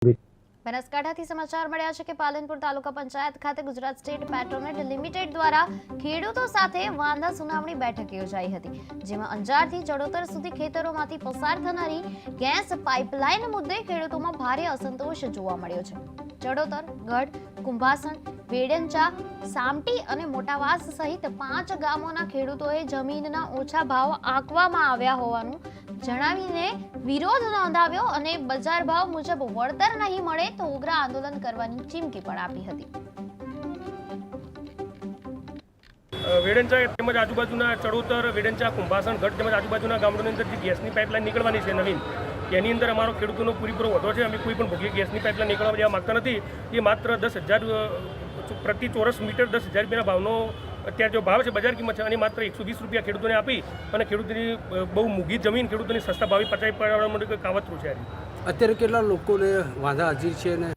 બનાસકાંઠાથી સમાચાર મળ્યા છે કે પાલનપુર તાલુકા પંચાયત ખાતે ગુજરાત સ્ટેટ પેટ્રોનેટ લિમિટેડ દ્વારા ખેડૂતો સાથે વાંધા સુનાવણી બેઠક યોજાઈ હતી, જેમાં અંજારથી ચડોતર સુધી ખેતરોમાંથી પસાર થનારી ગેસ પાઇપલાઇન મુદ્દે ખેડૂતોમાં ભારે અસંતોષ જોવા મળ્યો છે. ચડોતર, ગઢ, કુંભાસણ, વેડંચા, સામટી અને મોટાવાસ સહિત 5 ગામોના ખેડૂતોએ જમીનના ઓછા ભાવ આંકવામાં આવ્યા હોવાનું જણાવીને વિરોધ નોંધાવ્યો અને બજાર ભાવ મુજબ વળતર નહીં મળે તો ઉગ્ર આંદોલન કરવાની ચીમકી પણ આપી હતી. વેડંચા તેમજ આજુબાજુના ચડોતર, વેડંચા, કુંભાસણ, ગઢ તેમજ આજુબાજુના ગામોની અંદર જે ગેસની પાઇપલાઇન નીકળવાની છે નવીન, એની અંદર અમારો ખેડૂતોનો પૂરેપૂરો વધો છે. અમે કોઈ પણ ભોગી ગેસની પાઇપલાઇન નીકળવા દેવા માગતા નથી. એ માત્ર 10,000 પ્રતિ ચોરસ મીટર 10,000 રૂપિયાના ભાવનો અત્યારે જો ભાવ છે, બજાર કિંમત છે, અને માત્ર 120 રૂપિયા ખેડૂતોને આપી અને ખેડૂતોની બહુ મૂંઘી જમીન ખેડૂતોની સસ્તા ભાવે પચાવી પાડવા માટે કાવતરું છે. અત્યારે કેટલા લોકોને વાંધા હાજર છે ને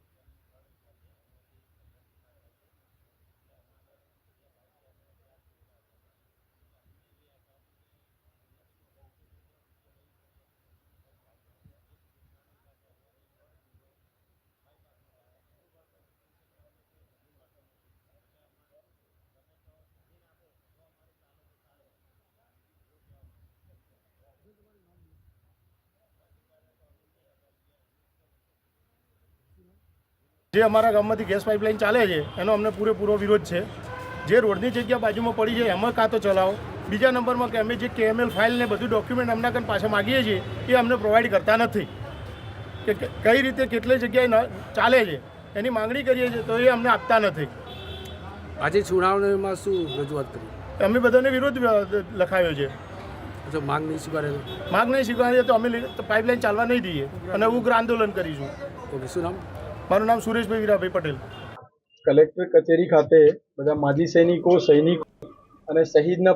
જે અમારા ગામમાંથી ગેસ પાઇપલાઇન ચાલે છે એનો અમને પૂરેપૂરો વિરોધ છે. જે રોડની જગ્યા બાજુમાં પડી છે એમાં કાં તો ચલાવો. બીજા નંબરમાં કે અમે જે KML ફાઇલ ને બધું ડોક્યુમેન્ટ અમના કાન પાછા માગીએ છીએ એ અમને પ્રોવાઈડ કરતા નથી. કે કઈ રીતે કેટલી જગ્યાએ ચાલે છે એની માંગણી કરીએ છીએ તો એ અમને આપતા નથી. આજે સુનાવણીમાં શું રજૂઆત કરી? અમે બધાને વિરોધ લખાયો છે. જો માંગ નહીં સ્વીકારે માંગ નહીં સ્વીકારીએ તો અમે પાઇપલાઇન ચાલવા નહીં દઈએ અને ઉગ્ર આંદોલન કરીશું. ઓકે, શું નામ? મારું નામ સુરેશભાઈ વીરાભાઈ પટેલ. કલેક્ટર કચેરી ખાતે બધા માજી સૈનિકો અને શહીદના